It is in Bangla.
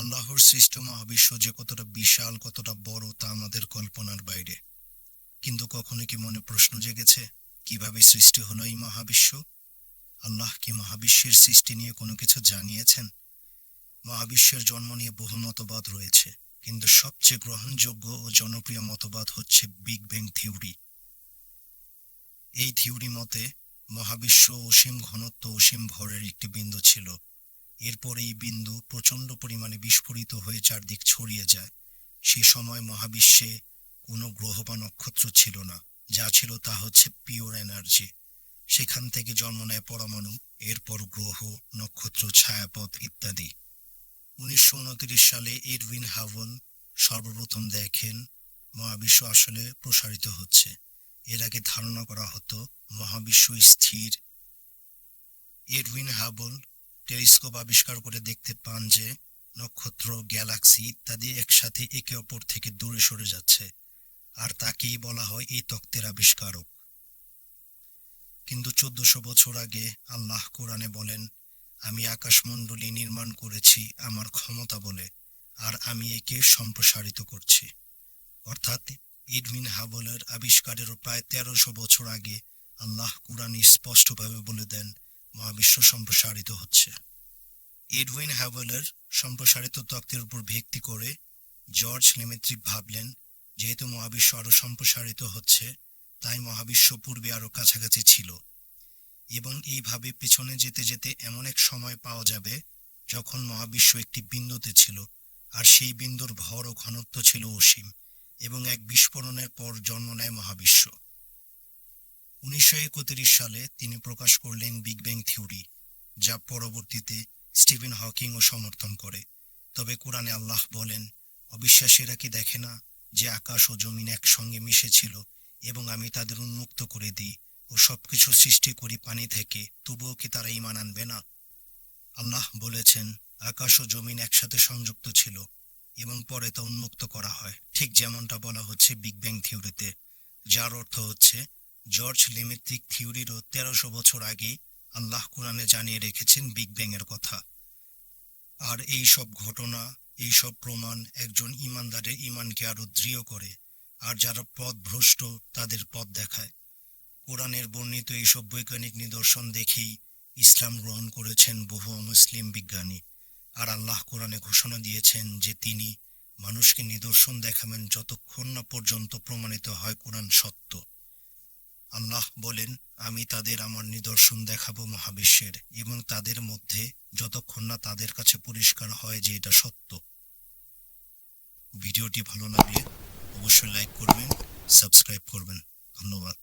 আল্লাহর সৃষ্ট মহাবিশ্ব যে কতটা বিশাল, কতটা বড় তা আমাদের কল্পনার বাইরে। কিন্তু কখনো কি মনে প্রশ্ন জেগেছে, কিভাবে সৃষ্টি হলো এই মহাবিশ্ব? আল্লাহ কি মহাবিশ্বের সৃষ্টি নিয়ে কোনো কিছু জানিয়েছেন? মহাবিশ্বের জন্ম নিয়ে বহু মতবাদ রয়েছে, কিন্তু সবচেয়ে গ্রহণযোগ্য ও জনপ্রিয় মতবাদ হচ্ছে বিগ ব্যাং থিওরি। এই থিওরি মতে মহাবিশ্ব অসীম ঘনত্ব, অসীম ভরের একটি বিন্দু ছিল। এরপর এই বিন্দু প্রচণ্ড পরিমাণে বিস্ফোরিত হয়ে চারদিক ছড়িয়ে যায়। সে সময় মহাবিশ্বে কোনো গ্রহ বা নক্ষত্র ছিল না। যা ছিল তা হচ্ছে পিওর এনার্জি। সেখান থেকে জন্ম নেয় পরমাণু, এরপর গ্রহ, নক্ষত্র, ছায়াপথ ইত্যাদি। 1929 সালে এডউইন হাবল সর্বপ্রথম দেখেন মহাবিশ্ব আসলে প্রসারিত হচ্ছে। এর আগে ধারণা করা হতো মহাবিশ্ব স্থির। এডউইন হাবল টেলিস্কোপ আবিষ্কার করে দেখতে পান যে নক্ষত্র, গ্যালাক্সি ইত্যাদি একসাথে একে অপর থেকে দূরে সরে যাচ্ছে, আর তাকেই বলা হয় এই তত্ত্বের আবিষ্কারক। কিন্তু 1400 বছর আগে আল্লাহ কোরআনে বলেন, আমি আকাশমণ্ডলী নির্মাণ করেছি আমার ক্ষমতা বলে, আর আমি একে সম্প্রসারিত করছি। অর্থাৎ এডউইন হাবলের আবিষ্কারেরও প্রায় 1300 বছর আগে আল্লাহ কোরআনে স্পষ্টভাবে বলে দেন মহাবিশ্ব সম্প্রসারিত হচ্ছে। এডউইন হাবলের সম্প্রসারিত তত্ত্বের উপর ভিত্তি করে জর্জ লেমেত্রিক ভাবলেন, যেহেতু মহাবিশ্ব আরো সম্প্রসারিত হচ্ছে, তাই মহাবিশ্ব পূর্বে আরো কাছাকাছি ছিল, এবং এইভাবে পেছনে যেতে যেতে এমন এক সময় পাওয়া যাবে যখন মহাবিশ্ব একটি বিন্দুতে ছিল, আর সেই বিন্দুর ভর ও ঘনত্ব ছিল অসীম, এবং এক বিস্ফোরণের পর জন্ম নেয় মহাবিশ্ব। 1931 সালে তিনি প্রকাশ করলেন বিগ ব্যাং থিওরি, যা পরবর্তীতে স্টিফেন হকিংও সমর্থন করে। তবে কোরআনে আল্লাহ বলেন, অবিশ্বাসীরা কি দেখে না যে আকাশ ও জমিন একসঙ্গে মিশেছিল, এবং আমি তাদের উন্মুক্ত করে দিই ও সবকিছু সৃষ্টি করি পানি থেকে, তবুও কি তারা ঈমান আনবে না? আল্লাহ বলেছেন, আকাশ ও জমিন একসাথে সংযুক্ত ছিল এবং পরে তা উন্মুক্ত করা হয়, ঠিক যেমনটা বলা হচ্ছে বিগ ব্যাং থিওরিতে। যার অর্থ হচ্ছে জর্জ লেমেত্রিক থিওরিরও 1300 বছর আগে আল্লাহ কোরআনে জানিয়ে রেখেছেন বিগ ব্যাং এর কথা। আর এই সব ঘটনা, এই সব প্রমাণ একজন ঈমানদারের ঈমানকে আরো দৃঢ় করে, আর যারা পথভ্রষ্ট তাদের পথ দেখায়। কোরআনের বর্ণিত এইসব বৈজ্ঞানিক নিদর্শন দেখেই ইসলাম গ্রহণ করেছেন বহু অমুসলিম বিজ্ঞানী। আর আল্লাহ কোরআনে ঘোষণা দিয়েছেন যে তিনি মানুষকে নিদর্শন দেখাবেন যতক্ষণ না পর্যন্ত প্রমাণিত হয় কোরআন সত্য। আল্লাহ বলেন, আমি তাদের আমার নিদর্শন দেখাবো মহাবিশ্বের, এবং তাদের মধ্যে যতক্ষণ না তাদের কাছে পরিষ্কার হয় যে এটা সত্য। ভিডিওটি ভালো লাগলে অবশ্যই লাইক করবেন, সাবস্ক্রাইব করবেন। ধন্যবাদ।